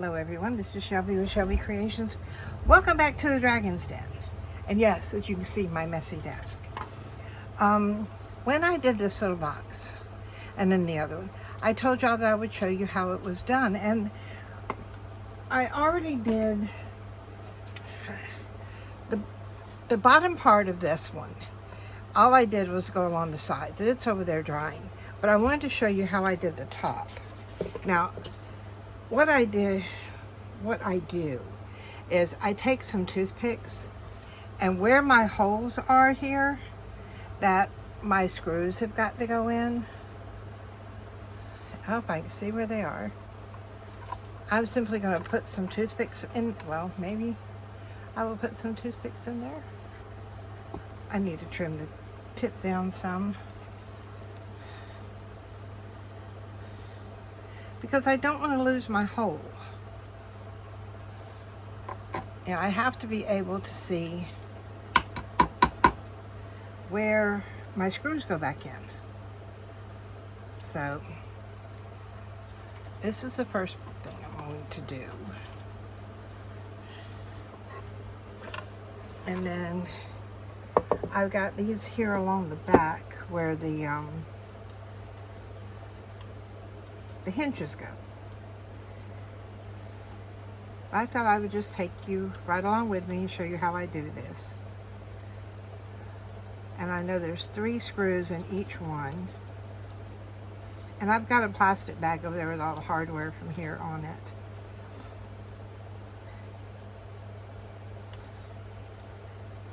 Hello everyone, this is Shelby with Shelby Creations. Welcome back to the Dragon's Den. And yes, as you can see, my messy desk. When I did this little box, and then the other one, I told y'all that I would show you how it was done. And I already did the bottom part of this one. All I did was go along the sides, and it's over there drying. But I wanted to show you how I did the top. Now, what I do is I take some toothpicks, and where my holes are here that my screws have got to go in, I hope I can see where they are. I'm simply going to put some toothpicks in. Well, maybe I will put some toothpicks in there. I need to trim the tip down some, because I don't want to lose my hole. Now I have to be able to see where my screws go back in. So this is the first thing I'm going to do. And then I've got these here along the back where the hinges go. I thought I would just take you right along with me and show you how I do this. And I know there's 3 screws in each one. And I've got a plastic bag over there with all the hardware from here on it.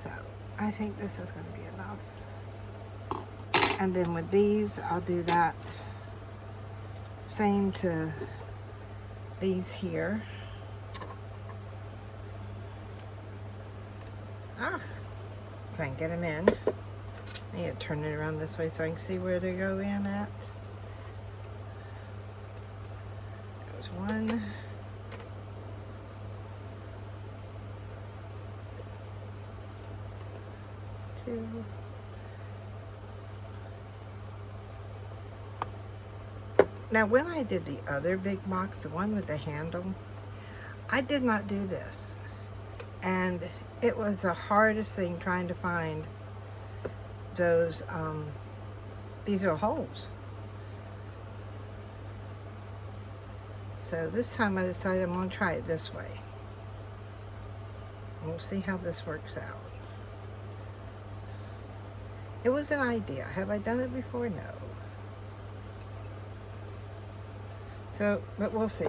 So I think this is going to be enough. And then with these, I'll do that same to these here. If I can get them in. I need to turn it around this way so I can see where they go in at. There's 1. 2. Now when I did the other big box, the one with the handle, I did not do this. And it was the hardest thing trying to find those, these little holes. So this time I decided I'm going to try it this way. And we'll see how this works out. It was an idea. Have I done it before? No. So, but we'll see.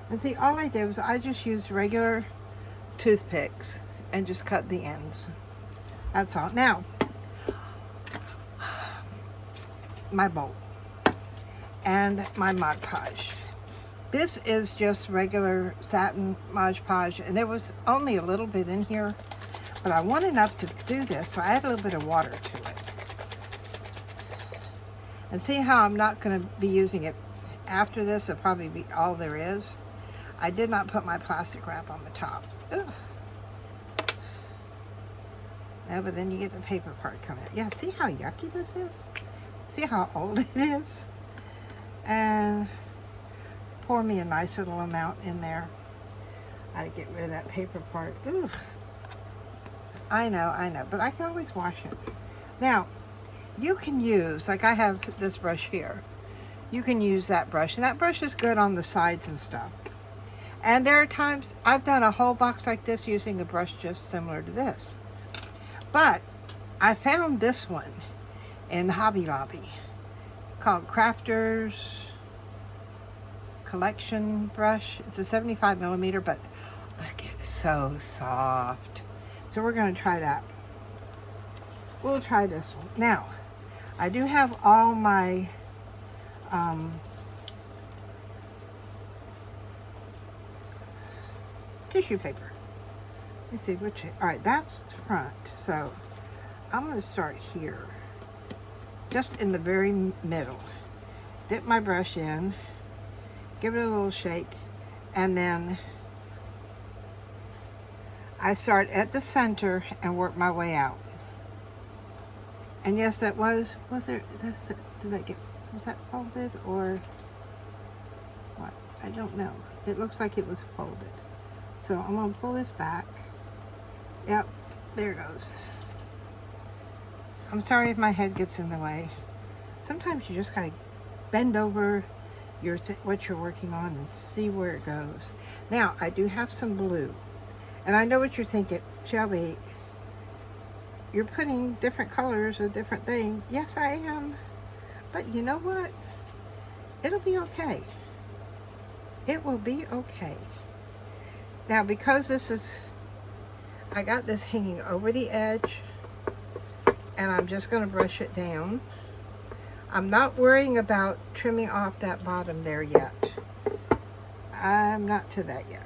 And see, all I did was I just used regular toothpicks and just cut the ends. That's all. Now, my bowl and my Mod Podge. This is just regular satin Mod Podge, and there was only a little bit in here, but I want enough to do this, so I add a little bit of water to it. And see how I'm not going to be using it after this? It'll probably be all there is. I did not put my plastic wrap on the top. Ugh. No, but then you get the paper part coming out. Yeah, see how yucky this is? See how old it is? And pour me a nice little amount in there. I gotta get rid of that paper part. Ooh. I know, but I can always wash it. Now, you can use, like I have this brush here. You can use that brush, and that brush is good on the sides and stuff. And there are times I've done a whole box like this using a brush just similar to this. But I found this one in Hobby Lobby called Crafters Collection Brush. It's a 75mm, but look, it's so soft. So we're going to try that. We'll try this one. Now, I do have all my tissue paper. Let's see which. All right, that's the front. So I'm going to start here, just in the very middle. Dip my brush in, give it a little shake, and then I start at the center and work my way out. And yes, that was there, did I get, was that folded or what? I don't know. it looks like it was folded. So I'm going to pull this back. Yep, there it goes. I'm sorry if my head gets in the way. Sometimes you just gotta bend over what you're working on and see where it goes. Now, I do have some blue. And I know what you're thinking, Shelby, you're putting different colors with different things. Yes, I am. But you know what? It'll be okay. It will be okay. Now, because I got this hanging over the edge, and I'm just going to brush it down. I'm not worrying about trimming off that bottom there yet. I'm not to that yet.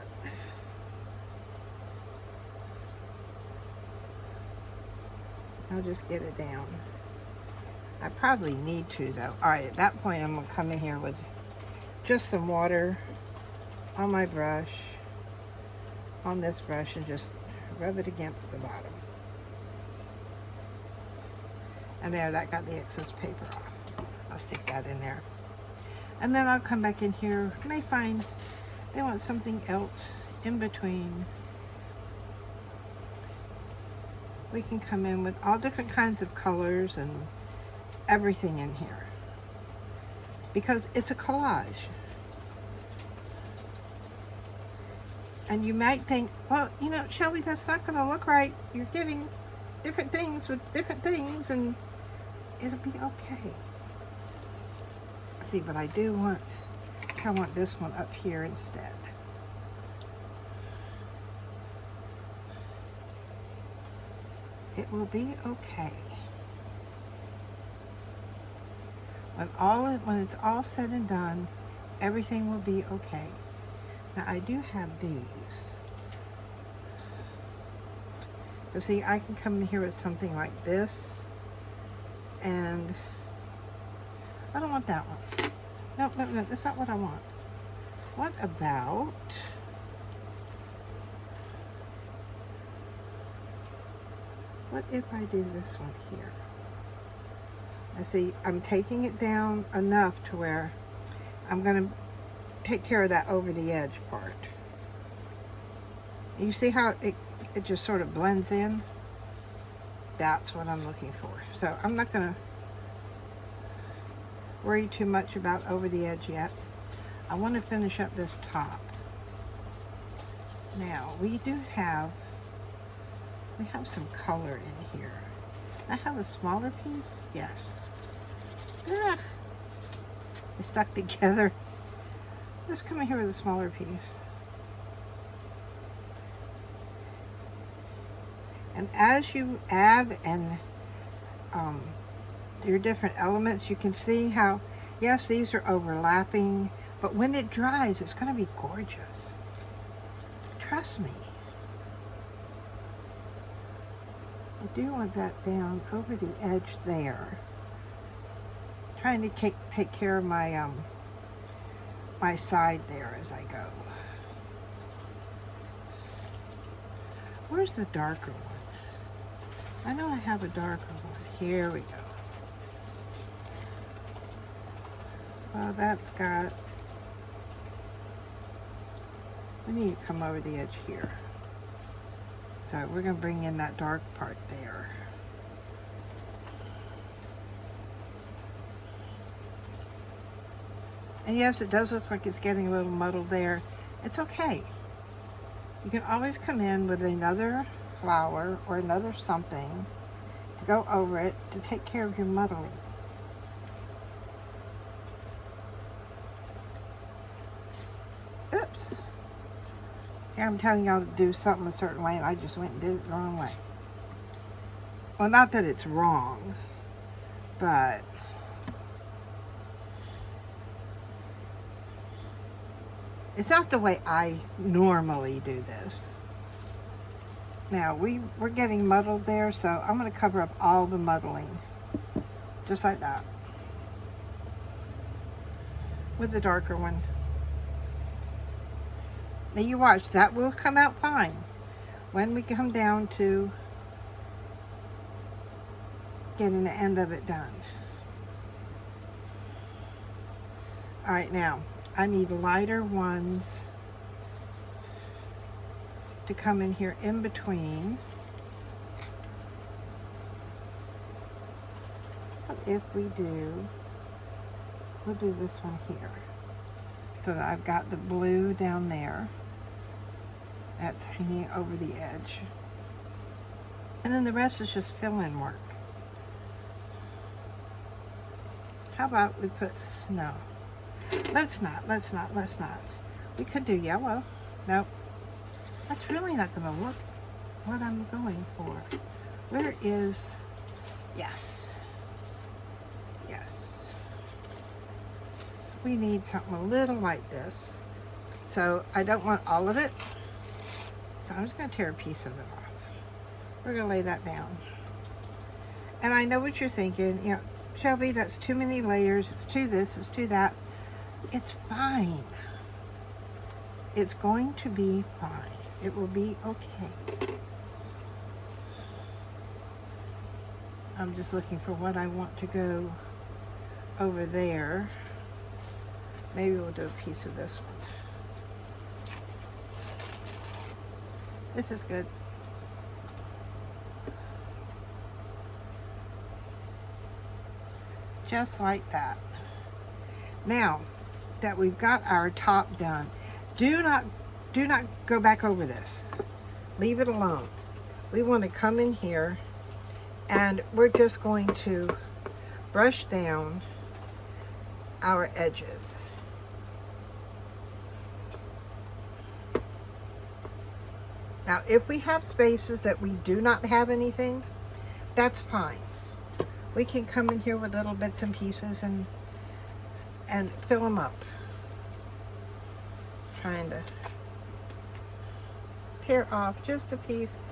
I'll just get it down. I probably need to though. Alright, at that point I'm going to come in here with just some water on my brush, on this brush, and just rub it against the bottom. And there, that got the excess paper off. I'll stick that in there. And then I'll come back in here. You may find they want something else in between. We can come in with all different kinds of colors and everything in here. Because it's a collage. And you might think, well, you know, Shelby, that's not going to look right. You're getting different things with different things, and it'll be okay. See, but I want this one up here instead. It will be okay. When it's all said and done, everything will be okay. Now I do have these. So see, I can come in here with something like this, and I don't want that one. No, that's not what I want. What about what if I do this one here? I see I'm taking it down enough to where I'm going to take care of that over the edge part. You see how it just sort of blends in? That's what I'm looking for. So I'm not going to worry too much about over the edge yet. I want to finish up this top. Now we have some color in here. I have a smaller piece? Yes. Ah, they stuck together. Let's come in here with a smaller piece. And as you add and your different elements, you can see how, yes, these are overlapping, but when it dries, it's going to be gorgeous. Trust me. I do want that down over the edge there. Trying to take care of my my side there as I go. Where's the darker one? I know I have a darker one. Here we go. Well, that's got... We need to come over the edge here. So we're going to bring in that dark part there. And yes, it does look like it's getting a little muddled there. It's okay. You can always come in with another flower or another something to go over it to take care of your muddling. Oops. Here I'm telling y'all to do something a certain way and I just went and did it the wrong way. Well, not that it's wrong, but it's not the way I normally do this. Now, we're getting muddled there, so I'm going to cover up all the muddling. Just like that. With the darker one. Now you watch, that will come out fine when we come down to getting the end of it done. Alright, now, I need lighter ones to come in here in between. What if we'll do this one here. So that I've got the blue down there. That's hanging over the edge. And then the rest is just fill-in work. How about we put, no. Let's not. We could do yellow. Nope. That's really not going to look what I'm going for. Where is, yes. Yes. We need something a little like this. So I don't want all of it. So I'm just going to tear a piece of it off. We're going to lay that down. And I know what you're thinking, you know, Shelby, that's too many layers. It's too this, it's too that. It's fine. It's going to be fine. It will be okay. I'm just looking for what I want to go over there. Maybe we'll do a piece of this one. This is good. Just like that. Now that we've got our top done, do not go back over this. Leave it alone. We want to come in here and we're just going to brush down our edges. Now, if we have spaces that we do not have anything, that's fine. We can come in here with little bits and pieces and fill them up. Trying to tear off just a piece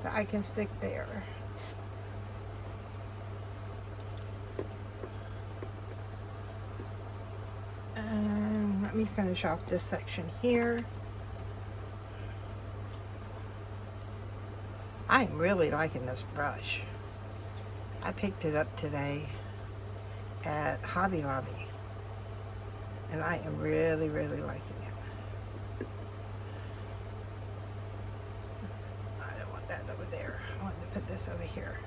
that I can stick there. And let me finish off this section here. I'm really liking this brush. I picked it up today at Hobby Lobby, and I am really liking it. I don't want that over there. I want to put this over here.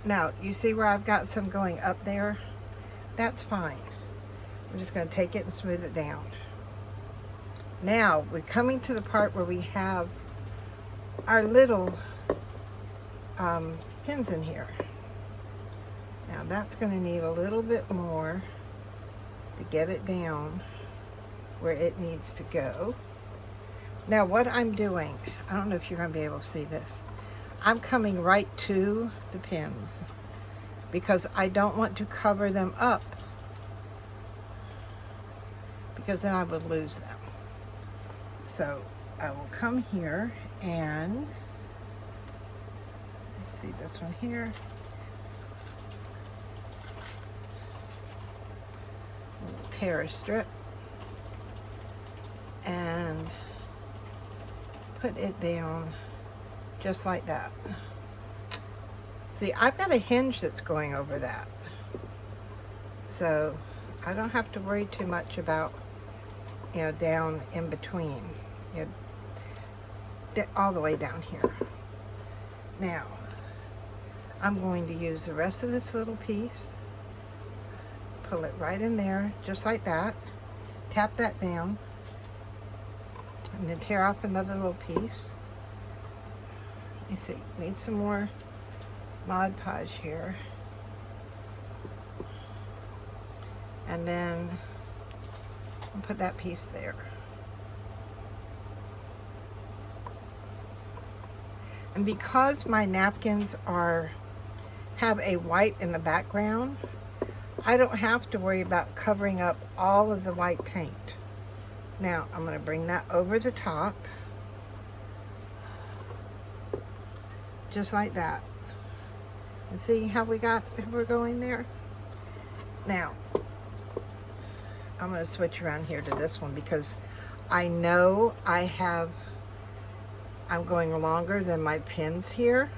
Now, you see where I've got some going up there? That's fine. I'm just going to take it and smooth it down. Now, we're coming to the part where we have our little pins in here. Now that's going to need a little bit more to get it down where it needs to go. Now what I'm doing, I don't know if you're going to be able to see this, I'm coming right to the pins because I don't want to cover them up because then I would lose them. So I will come here and see this one here. We'll tear a strip and put it down just like that. See, I've got a hinge that's going over that, so I don't have to worry too much about, you know, down in between, you know, all the way down here. Now, I'm going to use the rest of this little piece, pull it right in there, just like that, tap that down, and then tear off another little piece. You see, need some more Mod Podge here. And then I'll put that piece there. And because my napkins have a white in the background, I don't have to worry about covering up all of the white paint. Now I'm going to bring that over the top, just like that. And see how we're going there? Now, I'm going to switch around here to this one because I know I'm going longer than my pins here.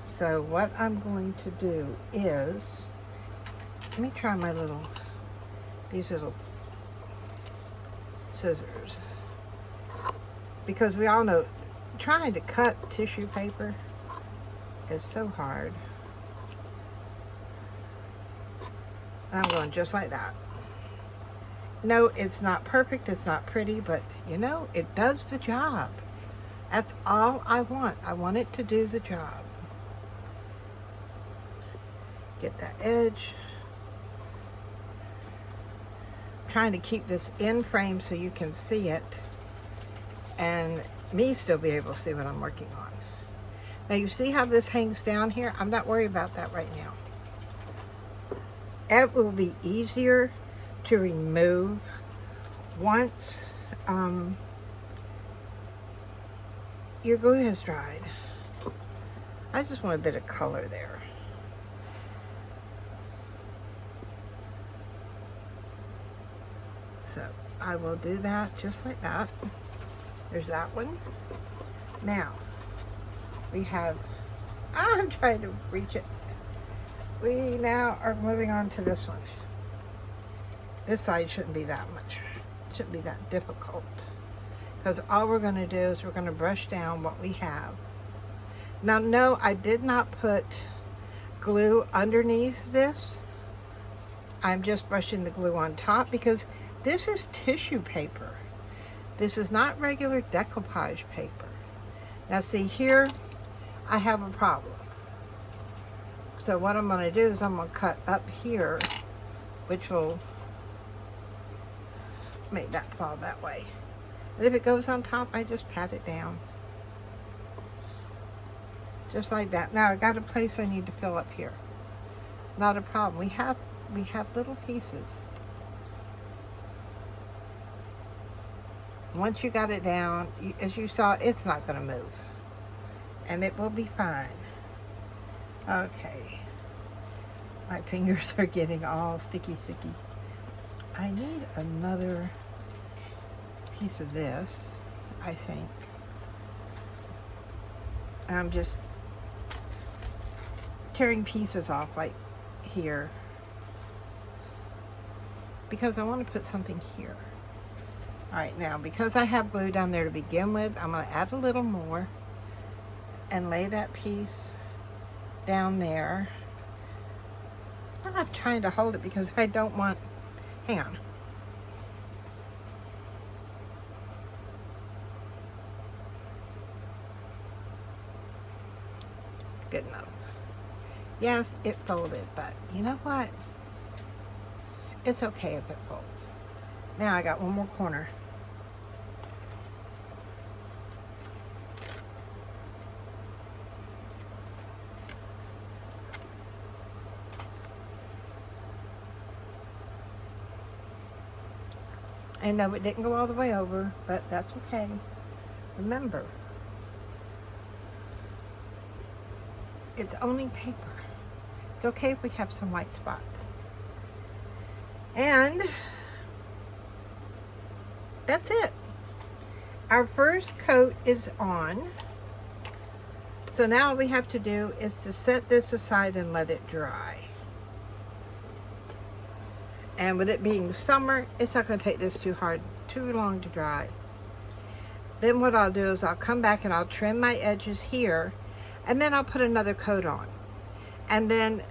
So what I'm going to do is, let me try these little scissors. because we all know trying to cut tissue paper is so hard. I'm going just like that. No, it's not perfect, it's not pretty, but you know, it does the job. That's all I want. I want it to do the job. Get that edge. I'm trying to keep this in frame so you can see it and me still be able to see what I'm working on. Now you see how this hangs down here? I'm not worried about that right now. It will be easier to remove once your glue has dried. I just want a bit of color there. So I will do that just like that. There's that one. Now we have, I'm trying to reach it. We now are moving on to this one. This side shouldn't be that much. It shouldn't be that difficult. Because all we're going to do is we're going to brush down what we have. Now, no, I did not put glue underneath this. I'm just brushing the glue on top because this is tissue paper. This is not regular decoupage paper. Now, see here, I have a problem. So what I'm going to do is I'm going to cut up here, which will make that fall that way. And if it goes on top, I just pat it down. Just like that. Now I got a place I need to fill up here. Not a problem. We have little pieces. Once you got it down, as you saw, it's not going to move. And it will be fine. Okay. My fingers are getting all sticky. I need another piece of this, I think. I'm just tearing pieces off like here because I want to put something here. All right, now because I have glue down there to begin with, I'm going to add a little more and lay that piece down there. I'm not trying to hold it because I don't want, hang on. Good enough. Yes, it folded, but you know what? It's okay if it folds. Now I got one more corner. I know it didn't go all the way over, but that's okay. Remember, it's only paper. It's okay if we have some white spots. And that's it. Our first coat is on. So now all we have to do is to set this aside and let it dry. And with it being summer, it's not going to take this too long to dry. Then what I'll do is I'll come back and I'll trim my edges here, and then I'll put another coat on. And then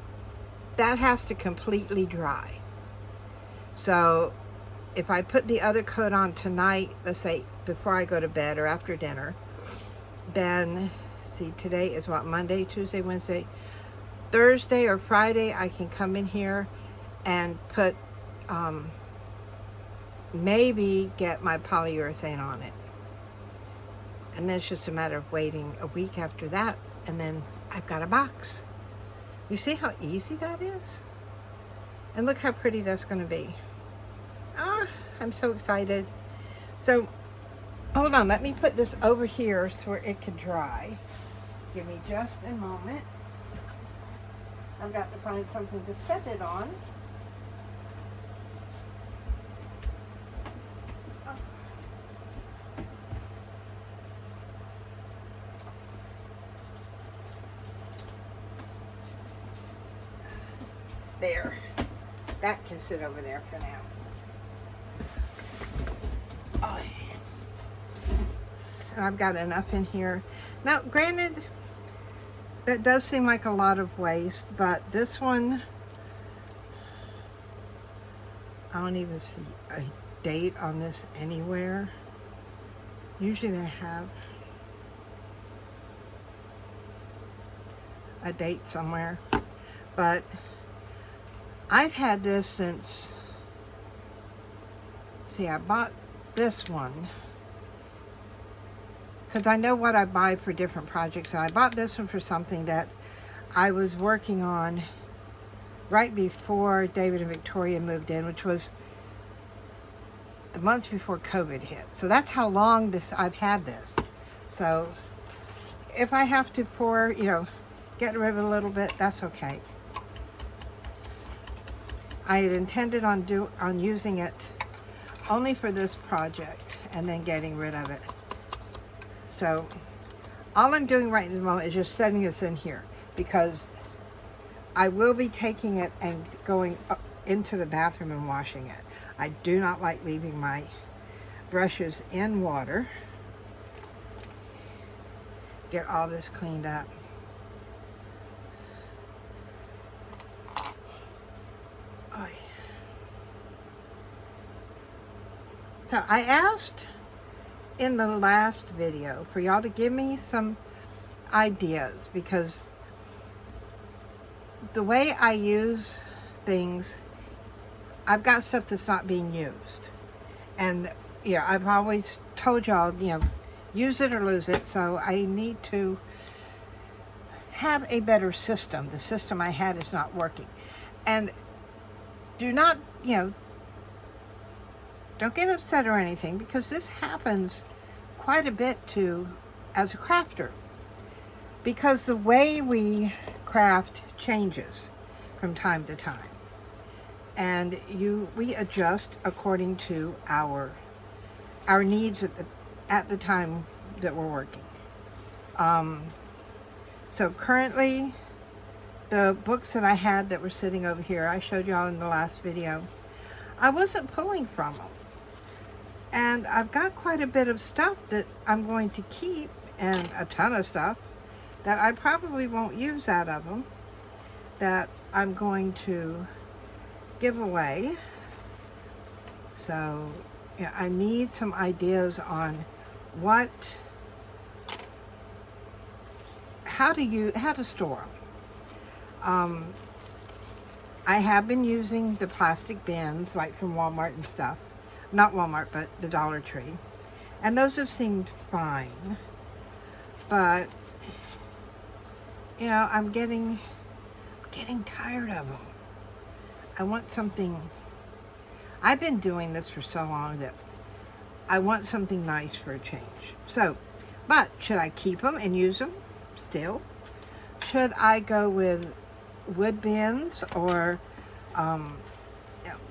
that has to completely dry. So if I put the other coat on tonight, let's say before I go to bed or after dinner, then, see, today is what, Monday, Tuesday, Wednesday, Thursday or Friday, I can come in here and put, maybe get my polyurethane on it. And then it's just a matter of waiting a week after that, and then I've got a box. You see how easy that is? And look how pretty that's going to be. Ah, I'm so excited. So, hold on, let me put this over here so where it can dry. Give me just a moment. I've got to find something to set it on. There. That can sit over there for now. Oh. and I've got enough in here. Now, granted, that does seem like a lot of waste, but this one, I don't even see a date on this anywhere. Usually they have a date somewhere, but I've had this since, see, I bought this one because I know what I buy for different projects, and I bought this one for something that I was working on right before David and Victoria moved in, which was the month before COVID hit. So that's how long I've had this. So if I have to pour, get rid of it a little bit, that's okay. I had intended on using it only for this project and then getting rid of it. So all I'm doing right in the moment is just setting this in here, because I will be taking it and going up into the bathroom and washing it. I do not like leaving my brushes in water. Get all this cleaned up. So I asked in the last video for y'all to give me some ideas, because the way I use things, I've got stuff that's not being used. And, I've always told y'all, use it or lose it. So I need to have a better system. The system I had is not working. And do not, don't get upset or anything, because this happens quite a bit as a crafter. Because the way we craft changes from time to time. And we adjust according to our needs at the time that we're working. So currently, the books that I had that were sitting over here, I showed y'all in the last video, I wasn't pulling from them. And I've got quite a bit of stuff that I'm going to keep, and a ton of stuff that I probably won't use out of them, that I'm going to give away. So, I need some ideas on how to store them. I have been using the plastic bins, like from Walmart and stuff. Not Walmart, but the Dollar Tree. And those have seemed fine. But, I'm getting tired of them. I want something. I've been doing this for so long that I want something nice for a change. So, but should I keep them and use them still? Should I go with wood bins, or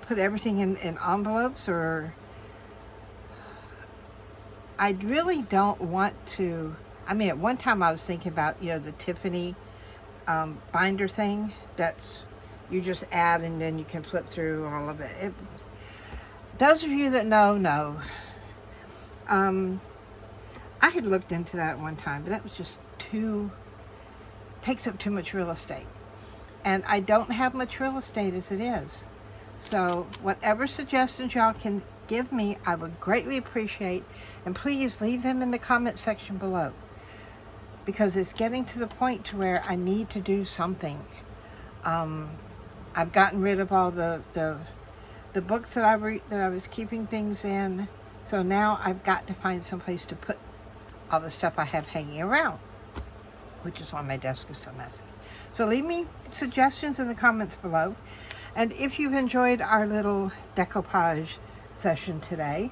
put everything in envelopes? Or I really don't want to. At one time I was thinking about, the Tiffany binder thing that's, you just add and then you can flip through all of it. Those of you that know. I had looked into that at one time, but that was just takes up too much real estate. And I don't have much real estate as it is. So whatever suggestions y'all can give me, I would greatly appreciate. And please leave them in the comment section below. Because it's getting to the point to where I need to do something. I've gotten rid of all the books that I was keeping things in. So now I've got to find some place to put all the stuff I have hanging around, which is why my desk is so messy. So leave me suggestions in the comments below. And if you've enjoyed our little decoupage session today,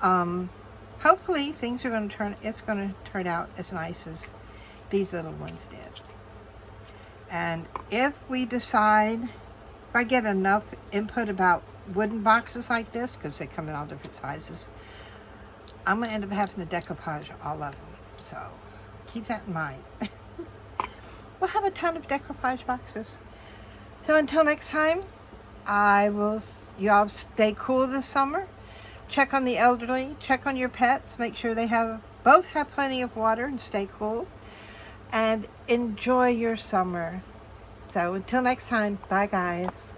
hopefully it's going to turn out as nice as these little ones did. And if I get enough input about wooden boxes like this, because they come in all different sizes, I'm going to end up having to decoupage all of them. So keep that in mind. We'll have a ton of decoupage boxes. So until next time, y'all stay cool this summer. check on the elderly, check on your pets, make sure they both have plenty of water and stay cool, and enjoy your summer. So until next time, bye guys.